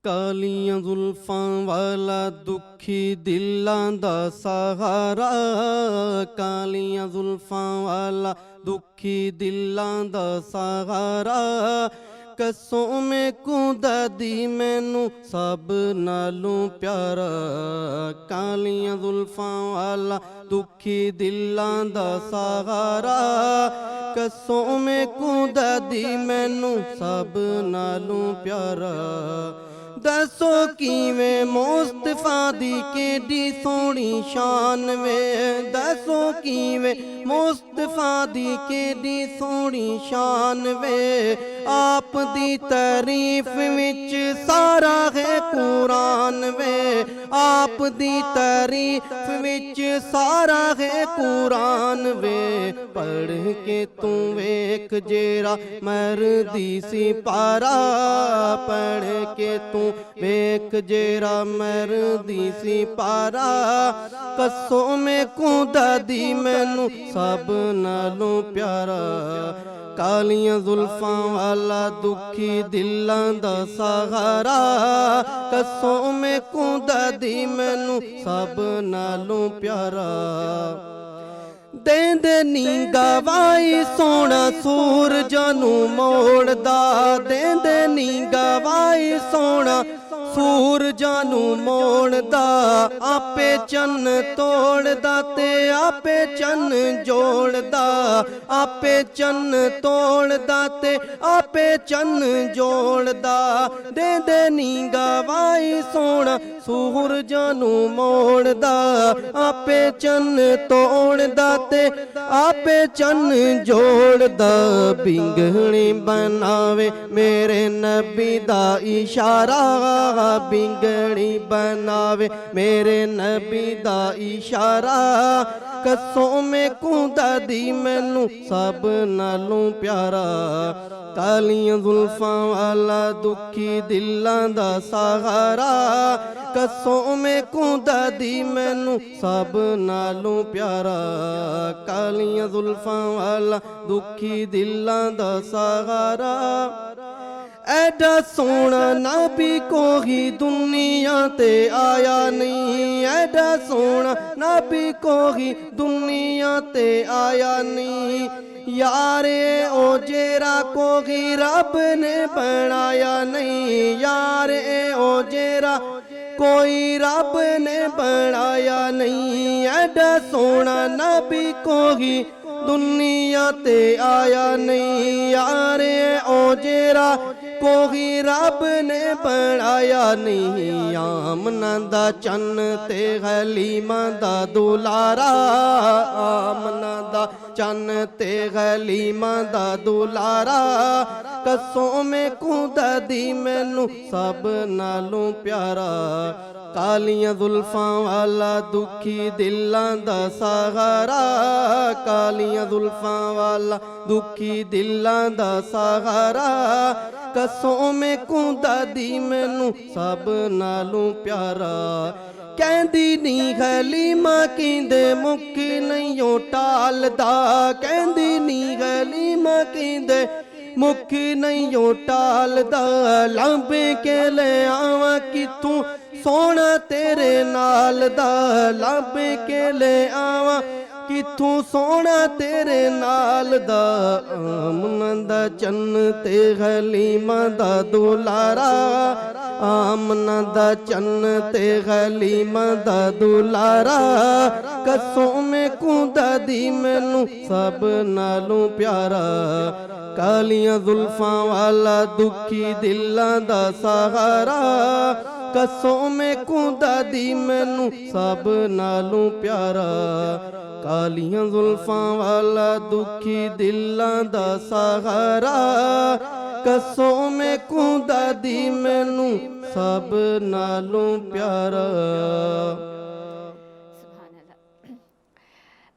ਕਾਲੀਆਂ ਜ਼ੁਲਫਾਂ ਵਾਲਾ ਦੁਖੀ ਦਿਲਾਂ ਦਾ ਸਹਾਰਾ, ਕਾਲੀਆਂ ਜ਼ੁਲਫਾਂ ਵਾਲਾ ਦੁਖੀ ਦਿਲਾਂ ਦਾ ਸਹਾਰਾ। ਕਸੋਂ ਮੇ ਕੁਦਦੀ ਮੈਨੂੰ ਸਭ ਨਾਲੋਂ ਪਿਆਰਾ, ਕਾਲੀਆਂ ਜ਼ੁਲਫਾਂ ਵਾਲਾ ਦੁਖੀ ਦਿਲਾਂ ਦਾ ਸਹਾਰਾ। ਕਸੋਂ ਮੇ ਕੁਦਦੀ ਮੈਨੂੰ ਸਭ ਨਾਲੋਂ ਪਿਆਰਾ। ਦੱਸੋ ਕਿਵੇਂ ਮੁਸਤਫਾ ਦੀ ਕਿੱਡੀ ਸੋਹਣੀ ਸ਼ਾਨ ਵੇ, ਦੱਸੋ ਕਿਵੇਂ ਮੁਸਤਫਾ ਦੀ ਕਿੱਡੀ ਸੋਹਣੀ ਸ਼ਾਨ ਵੇ। ਆਪ ਦੀ ਤਾਰੀਫ ਵਿੱਚ ਸਾਰਾ ਹੈ ਕੁਰਾਨ ਵੇ, ਆਪ ਦੀ ਤਾਰੀਫ ਵਿੱਚ ਸਾਰਾ ਹੈ ਕੁਰਾਨ ਵੇ। ਪੜ੍ਹ ਕੇ ਤੂੰ ਵੇਖ ਜੇਰਾ ਮਰਦੀ ਸੀ ਪਾਰਾ, ਪੜ੍ਹ ਕੇ ਤੂੰ ਵੇਖ ਜੇਰਾ ਮਰਦੀ ਸੀ ਪਾਰਾ। ਕਸੋਂ ਮੇ ਕੁਦਦੀ ਮੈਨੂੰ ਸਭ ਨਾਲੋਂ ਪਿਆਰਾ, ਕਾਲੀਆਂ ਜ਼ੁਲਫਾਂ ਵਾਲਾ ਦੁਖੀ ਦਿਲਾਂ ਦਾ ਸਹਾਰਾ। ਕਸੋਂ ਮੇ ਕੁਦਦੀ ਮੈਨੂੰ ਸਭ ਨਾਲੋਂ ਪਿਆਰਾ। ਦੇਂਦੇ ਨੀ ਗਵਾਈ ਸੋਹਣਾ ਸੂਰਜਾਂ ਨੂੰ ਮੋੜਦਾ, ਦੇਂਦੇ ਨੀ ਗਵਾਈ ਸੋਹਣਾ ਸੂਰਜਾਂ ਨੂੰ ਮੋੜਦਾ। ਆਪੇ ਚੰਨ ਤੋੜਦਾ ਤੇ ਆਪੇ ਚੰਨ ਜੋੜਦਾ, ਆਪੇ ਚੰਨ ਤੋੜਦਾ ਤੇ ਆਪੇ ਚੰਨ ਜੋੜਦਾ। ਦੇਂਦੇ ਨੀ ਗਵਾਈ ਸੋਹਣਾ ਸੂਰਜਾਂ ਨੂੰ ਮੋੜਦਾ, ਆਪੇ ਚੰਨ ਤੋੜਦਾ ਤੇ ਆਪੇ ਚੰਨ ਜੋੜਦਾ। ਬਿੰਗਣੀ ਬਣਾਵੇ ਮੇਰੇ ਨਬੀ ਦਾ ਇਸ਼ਾਰਾ, ਬਿੰਗਣੀ ਬਣਾਵੇ ਮੇਰੇ ਨਬੀ ਦਾ ਇਸ਼ਾਰਾ। ਕਸੋਂ ਮੇ ਕੁਦਦੀ ਮੈਨੂੰ ਸਭ ਨਾਲੋਂ ਪਿਆਰਾ, ਕਾਲੀਆਂ ਜ਼ੁਲਫਾਂ ਵਾਲਾ ਦੁਖੀ ਦਿਲਾਂ ਦਾ ਸਹਾਰਾ। ਕਸੋਂ ਮੇ ਕੁਦਦੀ ਮੈਨੂੰ ਸਭ ਨਾਲੋਂ ਪਿਆਰਾ, ਕਾਲੀਆਂ ਜ਼ੁਲਫਾਂ ਵਾਲਾ ਦੁਖੀ ਦਿਲਾਂ ਦਾ ਸਹਾਰਾ। ਐਡਾ ਸੋਹਣਾ ਨਬੀ ਕੋਈ ਦੁਨੀਆ ਤੇ ਆਇਆ ਨਹੀਂ, ਐਡਾ ਸੋਹਣਾ ਨਬੀ ਕੋਈ ਦੁਨੀਆ ਤੇ ਆਇਆ ਨਹੀਂ। ਯਾਰੇ ਉਹ ਜਿਹੜਾ ਕੋਈ ਰੱਬ ਨੇ ਬਣਾਇਆ ਨਹੀਂ, ਯਾਰੇ ਉਹ ਜਿਹੜਾ ਕੋਈ ਰੱਬ ਨੇ ਬਣਾਇਆ ਨਹੀਂ। ਐਡਾ ਸੋਹਣਾ ਨਬੀ ਕੋਈ ਦੁਨੀਆ ਤੇ ਆਇਆ ਨਹੀਂ, ਯਾਰੇ ਉਹ ਜਿਹੜਾ ਕੋਈ ਰੱਬ ਨੇ ਬਣਾਇਆ ਨਹੀਂ। ਆਮਨਾ ਦਾ ਚੰਨ ਤੇ ਹਲੀਮਾ ਦਾ ਦੁਲਾਰਾ, ਆਮਨਾ ਦਾ ਚੰਨ ਤੇ ਹਲੀਮਾ ਦਾ ਦੁਲਾਰਾ। ਕਸੋਂ ਮੇ ਕੁਦਦੀ ਮੈਨੂੰ ਸਭ ਨਾਲੋਂ ਪਿਆਰਾ, ਕਾਲੀਆਂ ਜ਼ੁਲਫਾਂ ਵਾਲਾ ਦੁਖੀ ਦਿਲਾਂ ਦਾ ਸਹਾਰਾ, ਕਾਲੀਆਂ ਜ਼ੁਲਫਾਂ ਵਾਲਾ ਦੁਖੀ ਦਿਲਾਂ ਦਾ ਸਹਾਰਾ। ਕਸੋਂ ਮੇ ਕੁਦਦੀ ਮੈਨੂੰ ਸਭ ਨਾਲੋਂ ਪਿਆਰਾ। ਕਹਿੰਦੀ ਨੀ ਹਲੀਮਾ ਕਹਿੰਦੇ ਮੁੱਕ ਨਹੀਂ ਉਹ ਟਾਲਦਾ, ਕਹਿੰਦੀ ਨੀ ਹਲੀਮਾ ਕਹਿੰਦੇ ਮੁੱਕ ਨਹੀਂ ਉਹ ਟਾਲਦਾ। ਲੱਭ ਕੇ ਲੈ ਆਵਾਂ ਕਿਥੋਂ ਸੋਹਣਾ ਤੇਰੇ ਨਾਲ ਦਾ, ਲੱਭ ਕੇ ਲੈ ਆਵਾਂ ਕਿਥੋਂ ਸੋਹਣਾ ਤੇਰੇ ਨਾਲ ਦਾ। ਆਮਨਾ ਦਾ ਚੰਨ ਤੇ ਹਲੀਮਾ ਦਾ ਦੁਲਾਰਾ, ਆਮਨਾ ਦਾ ਚੰਨ ਤੇ ਹਲੀਮਾ ਦਾ ਦੁਲਾਰਾ। ਕਸੋਂ ਮੇ ਕੁਦਦੀ ਮੈਨੂੰ ਸਭ ਨਾਲੋਂ ਪਿਆਰਾ, ਕਾਲੀਆਂ ਜ਼ੁਲਫਾਂ ਵਾਲਾ ਦੁਖੀ ਦਿਲਾਂ ਦਾ ਸਹਾਰਾ। ਕਸੋਂ ਮੇ ਕੁਦਦੀ ਮੈਨੂੰ ਸਭ ਨਾਲੋਂ ਪਿਆਰਾ, ਕਾਲੀਆਂ ਜ਼ੁਲਫਾਂ ਵਾਲਾ ਦੁਖੀ ਦਿਲਾਂ ਦਾ ਸਹਾਰਾ। ਕਸੋਂ ਮੇ ਕੁਦਦੀ ਮੈਨੂੰ ਸਭ ਨਾਲੋਂ ਪਿਆਰਾ।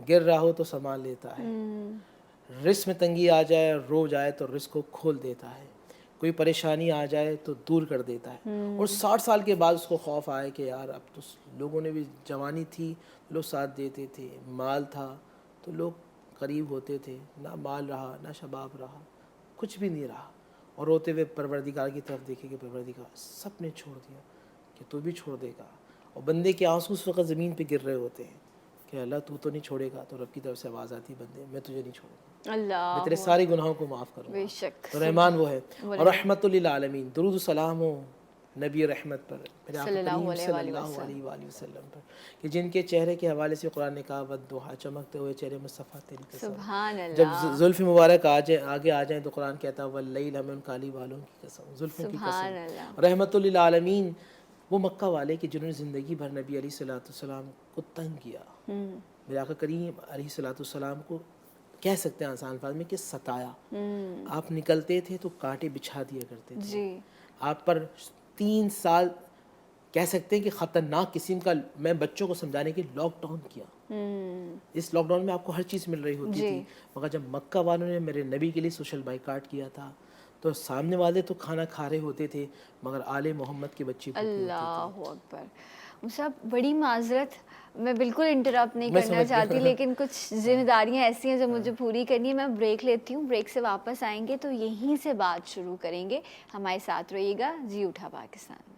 گر رہا ہو تو سنبھال لیتا ہے، رزق میں تنگی آ جائے رو جائے تو رزق کو کھول دیتا ہے، کوئی پریشانی آ جائے تو دور کر دیتا ہے۔ اور 60 سال کے بعد اس کو خوف آئے کہ یار اب تو لوگوں نے بھی، جوانی تھی لوگ ساتھ دیتے تھے، مال تھا تو لوگ قریب ہوتے تھے، نہ مال رہا نہ شباب رہا، کچھ بھی نہیں رہا، اور روتے ہوئے پروردگار کی طرف دیکھے کہ پروردگار سب نے چھوڑ دیا، کہ تو بھی چھوڑ دے گا۔ اور بندے کے آنسو اس وقت زمین پہ گر رہے ہوتے ہیں کہ اللہ تو نہیں چھوڑے گا، تو رب کی طرف سے آواز آتی ہے بندے میں تجھے نہیں چھوڑوں گا، اللہ میں تیرے سارے گناہوں کو معاف کروں گا۔ بے شک، تو رحمان وہ ہے۔ اور رحمت للعالمین، درود و سلام ہو نبی رحمت پر، میرے آقا کریم صلی اللہ علیہ وآلہ وسلم پر، کہ جن کے چہرے کے حوالے سے قرآن نے کہا والضحیٰ، چمکتے ہوئے چہرے مصطفیٰ تیری قسم۔ سبحان اللہ، جب زلف مبارک آگے آ جائیں تو قرآن کہتا ہے واللیل، ہمیں ان کالی بالوں کی قسم، زلفوں کی سبحان قسم۔ اللہ، رحمت للعالمین وہ مکہ والے کہ جنہوں نے زندگی بھر نبی علیہ السلام کو تنگ کیا، میرے آقا کریم علیہ السلام کو کہہ سکتے ہیں آسان الفاظ میں کہ ستایا۔ آپ نکلتے تھے تو کانٹے بچھا دیا کرتے تھے، جی، آپ پر 3 سال کہہ سکتے ہیں کہ خطرناک قسم کا، میں بچوں کو سمجھانے کے لاک ڈاؤن کیا۔ اس لاک ڈاؤن میں آپ کو ہر چیز مل رہی ہوتی تھی، مگر جب مکہ والوں نے میرے نبی کے لیے سوشل بائیکاٹ کیا تھا تو سامنے والے تو کھانا کھا رہے ہوتے تھے مگر آل محمد کے بچے اللہ اکبر۔ صاحب بڑی معذرت، میں بالکل انٹرپٹ نہیں کرنا چاہتی، لیکن کچھ ذمہ داریاں ایسی ہیں جو مجھے پوری کرنی ہے۔ میں بریک لیتی ہوں، بریک سے واپس آئیں گے تو یہیں سے بات شروع کریں گے۔ ہمارے ساتھ رہیے گا، جی اٹھا پاکستان۔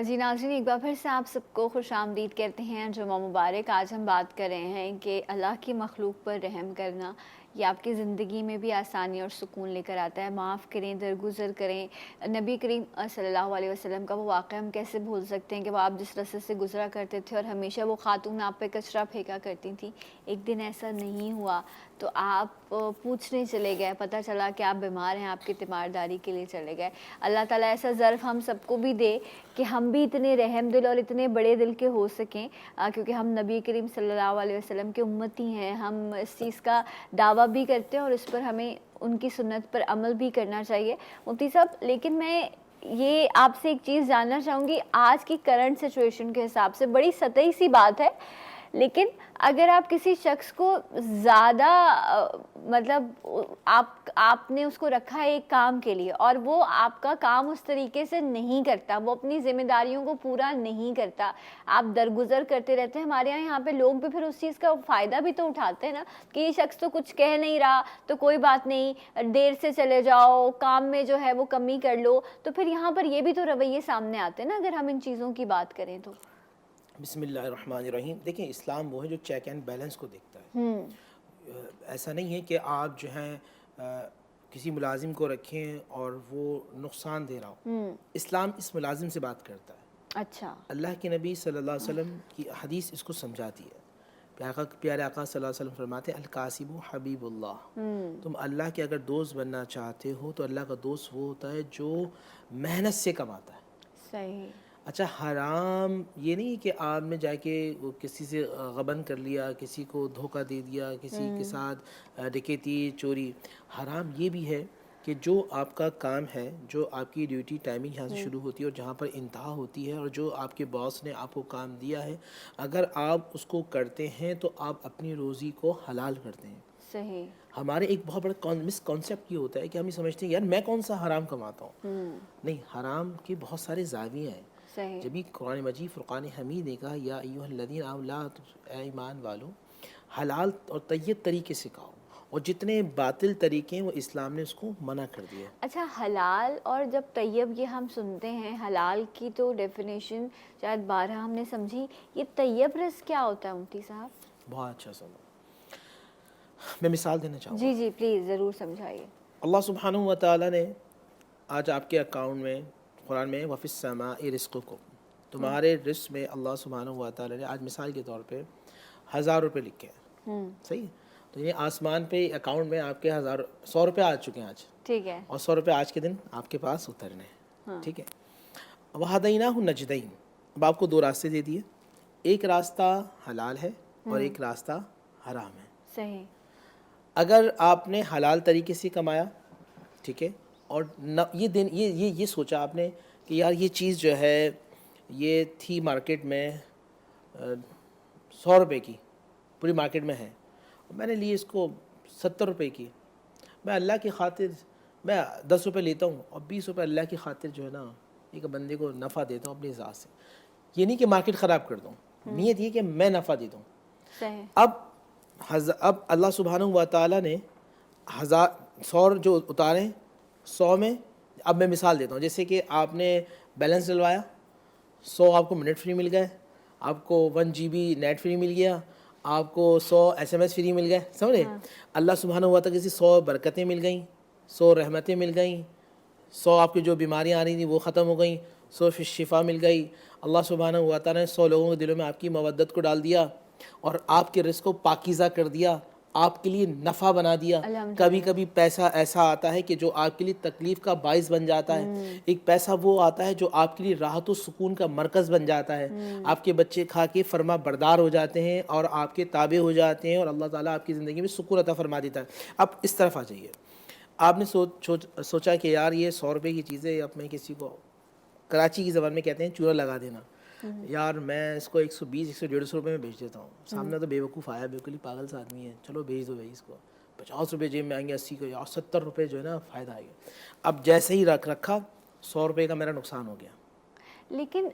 جی ناظرین، ایک بار پھر سے آپ سب کو خوش آمدید کہتے ہیں، جمعہ مبارک۔ آج ہم بات کر رہے ہیں کہ اللہ کی مخلوق پر رحم کرنا یہ آپ کی زندگی میں بھی آسانی اور سکون لے کر آتا ہے۔ معاف کریں، درگزر کریں۔ نبی کریم صلی اللہ علیہ وسلم کا وہ واقعہ ہم کیسے بھول سکتے ہیں کہ وہ آپ جس رستے سے گزرا کرتے تھے اور ہمیشہ وہ خاتون آپ پہ کچرا پھینکا کرتی تھیں، ایک دن ایسا نہیں ہوا تو آپ پوچھنے چلے گئے، پتہ چلا کہ آپ بیمار ہیں، آپ کی تیمارداری کے لیے چلے گئے۔ اللہ تعالیٰ ایسا ظرف ہم سب کو بھی دے کہ ہم بھی اتنے رحم دل اور اتنے بڑے دل کے ہو سکیں، کیونکہ ہم نبی کریم صلی اللہ علیہ وسلم کے امتی ہیں۔ ہم اس چیز کا دعویٰ بھی کرتے ہیں اور اس پر ہمیں ان کی سنت پر عمل بھی کرنا چاہیے۔ مفتی صاحب، لیکن میں یہ آپ سے ایک چیز جاننا چاہوں گی، آج کی کرنٹ سچویشن کے حساب سے بڑی سطحی سی بات ہے، لیکن اگر آپ کسی شخص کو زیادہ مطلب آپ نے اس کو رکھا ہے ایک کام کے لیے اور وہ آپ کا کام اس طریقے سے نہیں کرتا، وہ اپنی ذمہ داریوں کو پورا نہیں کرتا، آپ درگزر کرتے رہتے ہیں، ہمارے یہاں پہ لوگ بھی پھر اس چیز کا فائدہ بھی تو اٹھاتے ہیں نا کہ یہ شخص تو کچھ کہہ نہیں رہا تو کوئی بات نہیں، دیر سے چلے جاؤ، کام میں جو ہے وہ کمی کر لو، تو پھر یہاں پر یہ بھی تو رویے سامنے آتے ہیں نا اگر ہم ان چیزوں کی بات کریں تو۔ بسم اللہ الرحمن الرحیم۔ دیکھیں اسلام وہ ہے جو چیک اینڈ بیلنس کو دیکھتا ہے۔ ایسا نہیں ہے کہ آپ جو ہیں کسی ملازم کو رکھیں اور وہ نقصان دے رہا ہو، اسلام اس ملازم سے بات کرتا ہے۔ اچھا، اللہ کے نبی صلی اللہ علیہ وسلم کی حدیث اس کو سمجھاتی ہے۔ پیارے آقا صلی اللہ علیہ وسلم فرماتے ہیں القاسم حبیب اللہ، تم اللہ کے اگر دوست بننا چاہتے ہو تو اللہ کا دوست وہ ہوتا ہے جو محنت سے کماتا ہے۔ صحیح۔ اچھا، حرام یہ نہیں کہ آپ نے جا کے کسی سے غبن کر لیا، کسی کو دھوکہ دے دیا، کسی کے ساتھ ڈکیتی چوری۔ حرام یہ بھی ہے کہ جو آپ کا کام ہے، جو آپ کی ڈیوٹی ٹائمنگ یہاں سے شروع ہوتی ہے اور جہاں پر انتہا ہوتی ہے، اور جو آپ کے باس نے آپ کو کام دیا ہے، اگر آپ اس کو کرتے ہیں تو آپ اپنی روزی کو حلال کرتے ہیں۔ صحیح۔ ہمارے ایک بہت بڑا مس کانسیپٹ یہ ہوتا ہے کہ ہم یہ سمجھتے ہیں یار میں کون سا حرام کماتا ہوں۔ نہیں، حرام کے بہت سارے زاویے ہیں۔ جب بھی قرآن مجید فرقان حمید نے کہا یا ایھا الذین آمنوا، اے ایمان والو، حلال اور طیب طریقے سے کھاؤ، اور جتنے باطل طریقے ہیں وہ اسلام نے اس کو منع کر دیا۔ اچھا، حلال اور جب طیب یہ ہم سنتے ہیں، حلال کی تو ڈیفینیشن شاید 12 ہم نے سمجھی، یہ طیب رزق کیا ہوتا ہے مفتی صاحب؟ بہت اچھا سنو، میں مثال دینا چاہوں گا۔ جی جی پلیز ضرور سمجھائیے۔ اللہ سبحانہ و تعالیٰ نے آج آپ کے اکاؤنٹ میں قرآن میں وَفِي السَّمَاءِ رِزْقُكُمْ، تمہارے رزق میں اللہ سبحانہ و تعالیٰ نے آج مثال کے طور پہ 1000 روپے لکھے ہیں، صحیح؟ تو یہ آسمان پہ اکاؤنٹ میں آپ کے 100 روپے آ چکے ہیں آج، ٹھیک ہے، اور 100 روپے آج کے دن آپ کے پاس اترنے ہیں، ٹھیک ہے؟ وَهَدَيْنَاهُ النَّجْدَيْنِ، اب آپ کو دو راستے دے دیے, ایک راستہ حلال ہے اور ایک راستہ حرام ہے. صحیح. اگر آپ نے حلال طریقے سے کمایا, ٹھیک ہے, اور یہ سوچا آپ نے کہ یار یہ چیز جو ہے یہ تھی مارکیٹ میں 100 روپے کی, پوری مارکیٹ میں ہے, میں نے لی اس کو 70 روپے کی, میں اللہ کی خاطر میں 10 روپے لیتا ہوں اور 20 روپے اللہ کی خاطر جو ہے نا ایک بندے کو نفع دیتا ہوں اپنی ذات سے. یہ نہیں کہ مارکیٹ خراب کر دوں, نیت یہ کہ میں نفع دے دوں. صحیح. اب اللہ سبحانہ و تعالیٰ نے 100 جو اتارے 100 میں, اب میں مثال دیتا ہوں, جیسے کہ آپ نے بیلنس ڈلوایا, 100 آپ کو منٹ فری مل گئے, آپ کو 1 GB نیٹ فری مل گیا, آپ کو 100 SMS فری مل گئے, سمجھے. اللہ سبحانہ و تعالیٰ کی 100 برکتیں مل گئیں, 100 رحمتیں مل گئیں, 100 آپ کی جو بیماریاں آ رہی تھیں وہ ختم ہو گئیں, 100 شفا مل گئی. اللہ سبحانہ و تعالیٰ نے 100 لوگوں کے دلوں میں آپ کی مودت کو ڈال دیا اور آپ کے رزق کو پاکیزہ کر دیا, آپ کے لیے نفع بنا دیا. کبھی کبھی پیسہ ایسا آتا ہے کہ جو آپ کے لیے تکلیف کا باعث بن جاتا ہے, ایک پیسہ وہ آتا ہے جو آپ کے لیے راحت و سکون کا مرکز بن جاتا ہے. آپ کے بچے کھا کے فرما بردار ہو جاتے ہیں اور آپ کے تابع ہو جاتے ہیں اور اللہ تعالیٰ آپ کی زندگی میں سکون عطا فرما دیتا ہے. اب اس طرف آ جائیے, آپ نے سوچا کہ یار یہ 100 روپے کی چیزیں, اب میں کسی کو کراچی کی زبان میں کہتے ہیں چورا لگا دینا, یار میں اس کو 120 150 روپے میں بیچ دیتا ہوں. سامنے تو بیوقوف آیا, بالکل ہی پاگل سا آدمی ہے, چلو بیچ دو بھائی اس کو, 50 روپے جیب میں آئیں گے, 80 کا, یا 70 روپے جو ہے نا فائدہ آئے گا. اب جیسے ہی رکھا 100 روپے کا میرا نقصان ہو گیا. لیکن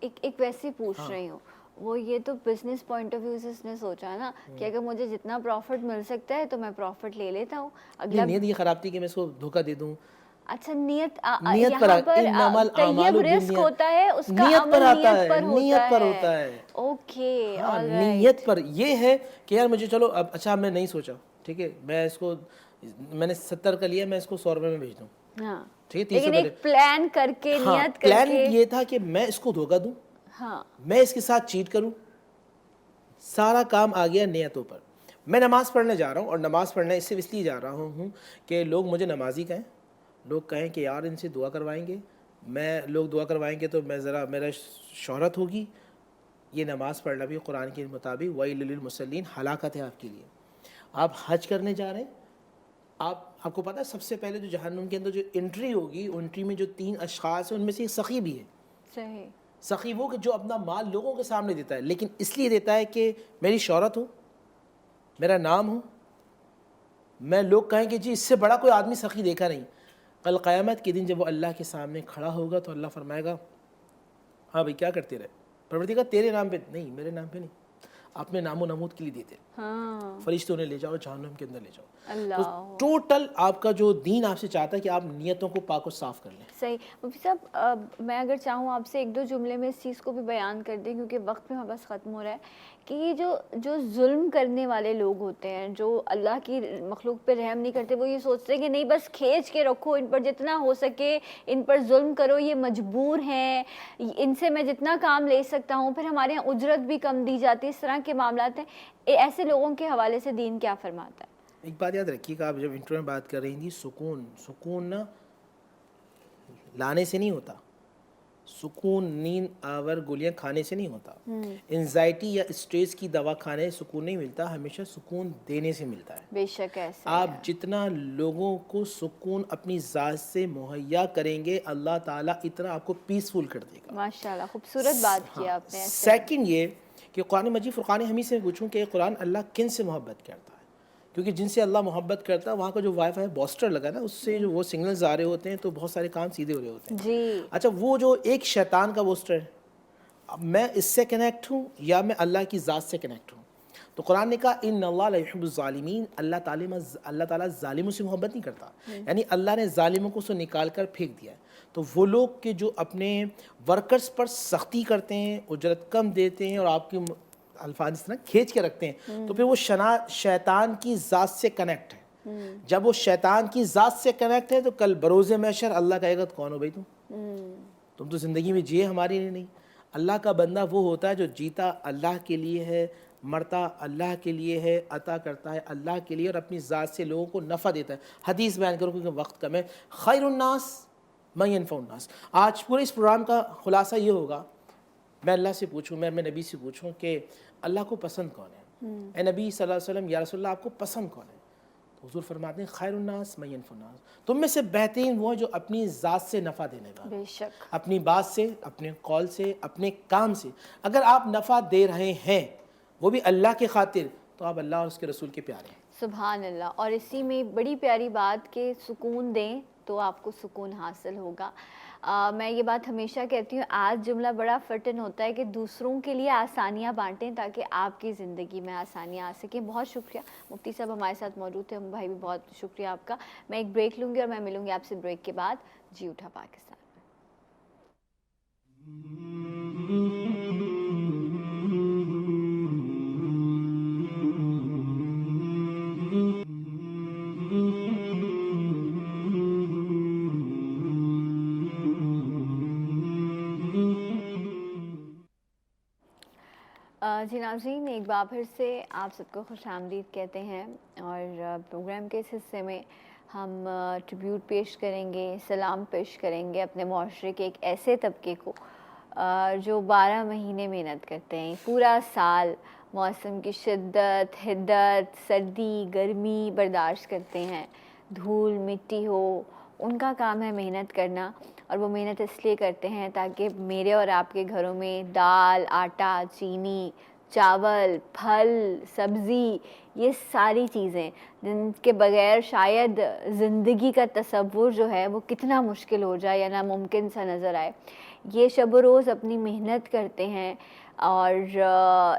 ایک ویسے پوچھ رہی ہوں, وہ یہ تو بزنس پوائنٹ آف ویو سے اس نے سوچا نا کہ اگر مجھے جتنا پروفٹ مل سکتا ہے تو میں پروفٹ لے لیتا ہوں. اگلا نیت یہ خراب تھی کہ میں اس کو دھوکہ دے دوں. اچھا, نیت پر طیب رزق ہوتا ہے, اس کا عمل نیت پر ہوتا ہے. اوکے, نیت پر یہ ہے کہ یار مجھے چلو اب اچھا میں نہیں سوچا, ٹھیک ہے, میں اس کو میں نے 70 کا لیا, میں اس کو 100 روپے میں بیچ دوں. ہاں, ٹھیک ہے, لیکن ایک پلان کر کے, نیت کر کے. پلان یہ تھا کہ میں اس کو دھوکہ دوں, میں اس کے ساتھ چیٹ کروں. سارا کام آ گیا نیتوں پر. میں نماز پڑھنے جا رہا ہوں, اور نماز پڑھنے اس لیے جا رہا ہوں کہ لوگ مجھے نمازی کہیں, لوگ کہیں کہ یار ان سے دعا کروائیں گے, لوگ دعا کروائیں گے تو میں ذرا میرا شہرت ہوگی. یہ نماز پڑھنا بھی قرآن کے مطابق وَيْلٌ لِّلْمُصَلِّينَ ہلاکت ہے آپ کے لیے. آپ حج کرنے جا رہے ہیں, آپ کو پتہ ہے سب سے پہلے جو جہنم کے اندر جو انٹری ہوگی, انٹری میں جو 3 اشخاص ہیں ان میں سے ایک سخی بھی ہے. صحیح. سخی وہ کہ جو اپنا مال لوگوں کے سامنے دیتا ہے, لیکن اس لیے دیتا ہے کہ میری شہرت ہو, میرا نام ہو, میں لوگ کہیں کہ جی اس سے بڑا کوئی آدمی سخی دیکھا نہیں. کل قیامت کے دن جب وہ اللہ کے سامنے کھڑا ہوگا تو اللہ فرمائے گا, ہاں بھائی کیا کرتے رہے, پروردگار تیرے نام پہ نہیں, میرے نام پہ نہیں, اپنے نام و نمود کے لیے دیتے. فرشتوں نے لے جاؤ, جہنم کے اندر لے جاؤ. ٹوٹل آپ کا جو دین آپ سے چاہتا ہے کہ آپ نیتوں کو پاک و صاف کر لیں. صحیح. مفتی صاحب, میں اگر چاہوں آپ سے 1-2 جملے میں اس چیز کو بھی بیان کر دیں, کیونکہ وقت بھی ہمارے پاس ختم ہو رہا ہے, کہ یہ جو ظلم کرنے والے لوگ ہوتے ہیں, جو اللہ کی مخلوق پہ رحم نہیں کرتے, وہ یہ سوچتے ہیں کہ نہیں بس کھینچ کے رکھو, ان پر جتنا ہو سکے ان پر ظلم کرو, یہ مجبور ہیں, ان سے میں جتنا کام لے سکتا ہوں, پھر ہمارے یہاں اجرت بھی کم دی جاتی ہے, اس طرح کے معاملات ہیں. ایسے لوگوں کے حوالے سے دین کیا فرماتا ہے؟ ایک بات یاد رکھیے گا, آپ جب انٹرو میں بات کر رہی تھی, سکون نا لانے سے نہیں ہوتا, سکون نیند آور گولیاں کھانے سے نہیں ہوتا, انزائٹی یا اسٹریس کی دوا کھانے سے سکون نہیں ملتا, ہمیشہ سکون دینے سے ملتا ہے. بے شک ایسا. آپ جتنا لوگوں کو سکون اپنی ذات سے مہیا کریں گے, اللہ تعالیٰ اتنا آپ کو پیسفل کر دے گا. ماشاءاللہ, خوبصورت بات کی آپ نے. سیکنڈ یہ کہ قرآن مجید فرقان حمید سے پوچھوں کہ قرآن اللہ کن سے محبت کرتا ہے, کیونکہ جن سے اللہ محبت کرتا ہے وہاں کا جو وائی فائی بوسٹر لگا نا, اس سے جو وہ سگنلز آ رہے ہوتے ہیں تو بہت سارے کام سیدھے ہو رہے ہوتے ہیں. جی. اچھا, وہ جو ایک شیطان کا بوسٹر ہے, اب میں اس سے کنیکٹ ہوں یا میں اللہ کی ذات سے کنیکٹ ہوں؟ تو قرآن نے کہا ان اللہ لا یحب الظالمین, اللہ تعالیٰ ظالموں سے محبت نہیں کرتا, یعنی اللہ نے ظالموں کو نکال کر پھینک دیا ہے. تو وہ لوگ کہ جو اپنے ورکرز پر سختی کرتے ہیں, اجرت کم دیتے ہیں اور آپ کی الفاظ اس طرح کھینچ کے رکھتے ہیں, تو پھر وہ شیطان کی ذات سے کنیکٹ ہے. جب وہ شیطان کی ذات سے کنیکٹ ہے تو کل بروز محشر اللہ کہے گا کون ہو بھائی تم تو زندگی میں جیے ہماری لیے نہیں. اللہ کا بندہ وہ ہوتا ہے جو جیتا اللہ کے لیے ہے, مرتا اللہ کے لیے ہے, عطا کرتا ہے اللہ کے لیے اور اپنی ذات سے لوگوں کو نفع دیتا ہے. حدیث بیان کروں کیونکہ وقت کم ہے. خیر الناس من ينفع الناس. آج پورے اس پروگرام کا خلاصہ یہ ہوگا میں اللہ سے پوچھوں، میں اپنے نبی سے پوچھوں کہ اللہ کو پسند کون ہے؟ اے نبی صلی اللہ علیہ وسلم، یا رسول اللہ آپ کو پسند کون ہے؟ تو حضور فرماتے ہیں خیر الناس من ينفع الناس، تم میں سے بہترین وہ ہے جو اپنی ذات سے نفع دینے والا، بے شک، اپنی بات سے، اپنے قول سے، اپنے کام سے۔ اگر آپ نفع دے رہے ہیں وہ بھی اللہ کے خاطر، تو آپ اللہ اور اس کے رسول کے پیارے ہیں۔ سبحان اللہ۔ اور اسی میں بڑی پیاری بات کہ سکون دیں تو آپ کو سکون حاصل ہوگا۔ میں یہ بات ہمیشہ کہتی ہوں، آج جملہ بڑا فٹن ہوتا ہے کہ دوسروں کے لیے آسانیاں بانٹیں تاکہ آپ کی زندگی میں آسانیاں آ سکیں۔ بہت شکریہ مفتی صاحب ہمارے ساتھ موجود تھے، ہم بھائی بھی بہت شکریہ آپ کا۔ میں ایک بریک لوں گی اور میں ملوں گی آپ سے بریک کے بعد جی اٹھا پاکستان۔ جی ناظرین، ایک بار پھر سے آپ سب کو خوش آمدید کہتے ہیں، اور پروگرام کے اس حصے میں ہم ٹریبیوٹ پیش کریں گے، سلام پیش کریں گے اپنے معاشرے کے ایک ایسے طبقے کو جو 12 مہینے محنت کرتے ہیں، پورا سال موسم کی شدت، حدت، سردی، گرمی برداشت کرتے ہیں، دھول مٹی ہو، ان کا کام ہے محنت کرنا، اور وہ محنت اس لیے کرتے ہیں تاکہ میرے اور آپ کے گھروں میں دال، آٹا، چینی، چاول، پھل، سبزی، یہ ساری چیزیں جن کے بغیر شاید زندگی کا تصور جو ہے وہ کتنا مشکل ہو جائے یا ناممکن سا نظر آئے، یہ شب و روز اپنی محنت کرتے ہیں۔ اور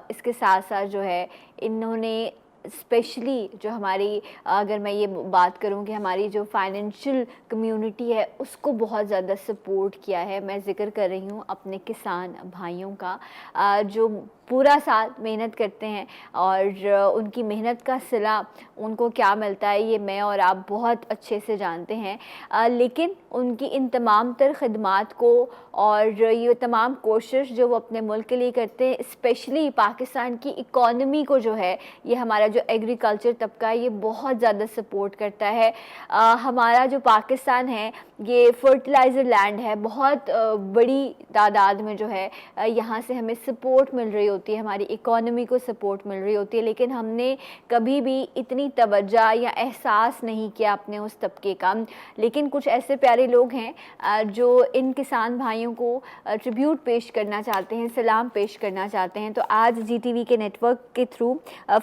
اس کے ساتھ ساتھ جو ہے انہوں نے اسپیشلی جو ہماری، اگر میں یہ بات کروں کہ ہماری جو فائنینشیل کمیونٹی ہے اس کو بہت زیادہ سپورٹ کیا ہے۔ میں ذکر کر رہی ہوں اپنے کسان بھائیوں کا جو پورا سال محنت کرتے ہیں، اور ان کی محنت کا صلہ ان کو کیا ملتا ہے یہ میں اور آپ بہت اچھے سے جانتے ہیں، لیکن ان کی ان تمام تر خدمات کو اور یہ تمام کوشش جو وہ اپنے ملک کے لیے کرتے ہیں، اسپیشلی پاکستان کی اکانومی کو جو ہے، یہ ہمارا جو ایگریکلچر طبقہ ہے یہ بہت زیادہ سپورٹ کرتا ہے۔ ہمارا جو پاکستان ہے یہ فرٹیلائزر لینڈ ہے، بہت بڑی تعداد میں جو ہے یہاں سے ہمیں سپورٹ مل رہی ہوتی ہے، ہماری اکانومی کو سپورٹ مل رہی ہوتی ہے، لیکن ہم نے کبھی بھی اتنی توجہ یا احساس نہیں کیا اپنے اس طبقے کا۔ لیکن کچھ ایسے پیارے لوگ ہیں جو ان کسان بھائیوں کو ٹریبیوٹ پیش کرنا چاہتے ہیں، سلام پیش کرنا چاہتے ہیں۔ تو آج جی ٹی وی کے نیٹ ورک کے تھرو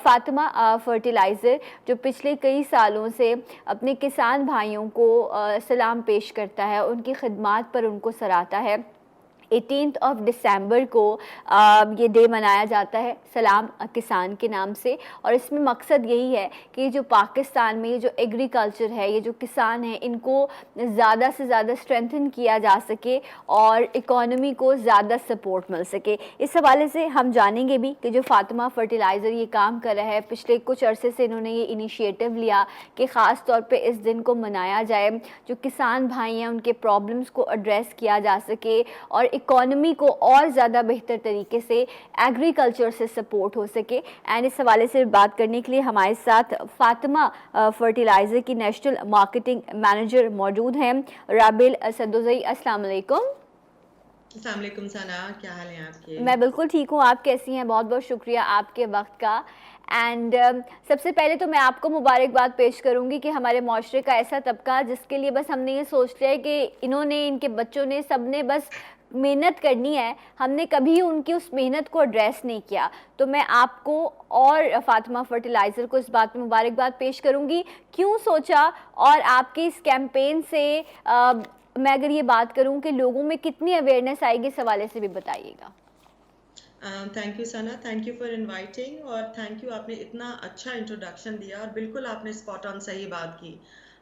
فاطمہ فرٹیلائزر جو پچھلے کئی سالوں سے اپنے کسان بھائیوں کو سلام پیش کرتا ہے، ان کی خدمات پر ان کو سراہتا ہے، 18 دسمبر کو یہ ڈے منایا جاتا ہے سلام کسان کے نام سے، اور اس میں مقصد یہی ہے کہ جو پاکستان میں یہ جو ایگریکلچر ہے، یہ جو کسان ہیں، ان کو زیادہ سے زیادہ اسٹرینتھن کیا جا سکے اور اکانومی کو زیادہ سپورٹ مل سکے۔ اس حوالے سے ہم جانیں گے بھی کہ جو فاطمہ فرٹیلائزر یہ کام کر رہا ہے، پچھلے کچھ عرصے سے انہوں نے یہ انیشیٹو لیا کہ خاص طور پہ اس دن کو منایا جائے، جو کسان بھائی ہیں ان کے پرابلمز کو ایڈریس کیا جا سکے اور اکانومی کو اور زیادہ بہتر طریقے سے ایگریکلچر سے سپورٹ ہو سکے۔ اینڈ اس حوالے سے بات کرنے کے لیے ہمارے ساتھ فاطمہ فرٹیلائزر کی نیشنل مارکیٹنگ مینیجر موجود ہیں، رابل صدوزئی۔ السلام علیکم۔ السلام علیکم ثنا، کیا حال ہیں آپ کے؟ میں بالکل ٹھیک ہوں، آپ کیسی ہیں؟ بہت بہت شکریہ آپ کے وقت کا۔ اینڈ سب سے پہلے تو میں آپ کو مبارکباد پیش کروں گی کہ ہمارے معاشرے کا ایسا طبقہ جس کے لیے بس ہم نے یہ سوچ لیا ہے کہ انہوں نے، ان کے بچوں نے، سب نے بس محنت کرنی ہے، ہم نے کبھی ان کی اس محنت کو ایڈریس نہیں کیا۔ تو میں آپ کو اور فاطمہ فرٹیلائزر کو اس بات میں مبارکباد پیش کروں گی، کیوں سوچا، اور آپ کے اس کیمپین سے میں اگر یہ بات کروں کہ لوگوں میں کتنی اویئرنیس آئے گی، اس حوالے سے بھی بتائیے گا۔ Thank you Sana, thank you for inviting, اور تھینک یو، آپ نے اتنا اچھا انٹروڈکشن دیا، اور بالکل آپ نے اسپاٹ آن صحیح بات کی۔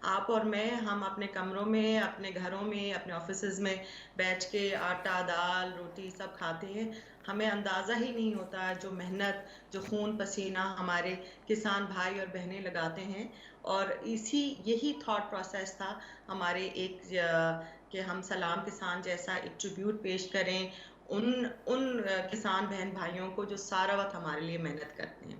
آپ اور میں، ہم اپنے کمروں میں، اپنے گھروں میں، اپنے آفیسز میں بیٹھ کے آٹا، دال، روٹی سب کھاتے ہیں، ہمیں اندازہ ہی نہیں ہوتا جو محنت، جو خون پسینہ ہمارے کسان بھائی اور بہنیں لگاتے ہیں۔ اور یہی تھاٹ پروسیس تھا ہمارے ایک کہ ہم سلام کسان جیسا ایک ٹریبیوٹ پیش کریں ان کسان بہن بھائیوں کو جو سارا وقت ہمارے لیے محنت کرتے ہیں۔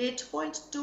8.2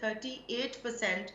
38%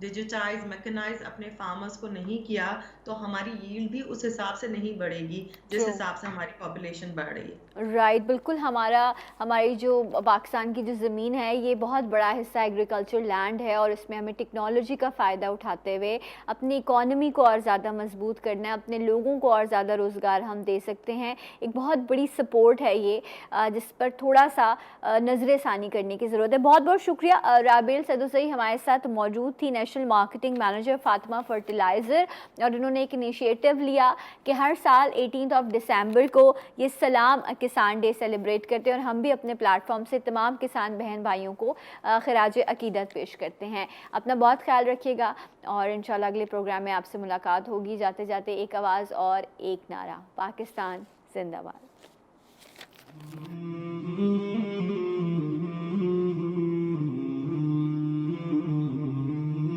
ڈیجیٹائز میکنائز اپنے فارمرز کو نہیں کیا تو ہماری yield بھی اس حساب سے نہیں بڑھے گی جس حساب سے ہماری پاپولیشن بڑھ رہی ہے. رائٹ، بالکل. ہماری جو پاکستان کی جو زمین ہے یہ بہت بڑا حصہ ایگریکلچر لینڈ ہے، اور اس میں ہمیں ٹیکنالوجی کا فائدہ اٹھاتے ہوئے اپنی اکانومی کو اور زیادہ مضبوط کرنا ہے، اپنے لوگوں کو اور زیادہ روزگار ہم دے سکتے ہیں. ایک بہت بڑی سپورٹ ہے یہ، جس پر تھوڑا سا نظر ثانی کرنے کی ضرورت ہے. بہت بہت شکریہ. رابیل سدوسی ہمارے ساتھ موجود تھی، national marketing manager Fatima fertilizer, اور انہوں نے ایک انیشیٹو لیا کہ ہر سال 18 دسمبر کو یہ سلام کسان ڈے سیلیبریٹ کرتے ہیں، اور ہم بھی اپنے پلیٹ فارم سے تمام کسان بہن بھائیوں کو خراج عقیدت پیش کرتے ہیں. اپنا بہت خیال رکھیے گا، اور انشاءاللہ اگلے پروگرام میں آپ سے ملاقات ہوگی. جاتے جاتے ایک آواز اور ایک نعرہ، پاکستان زندہ باد.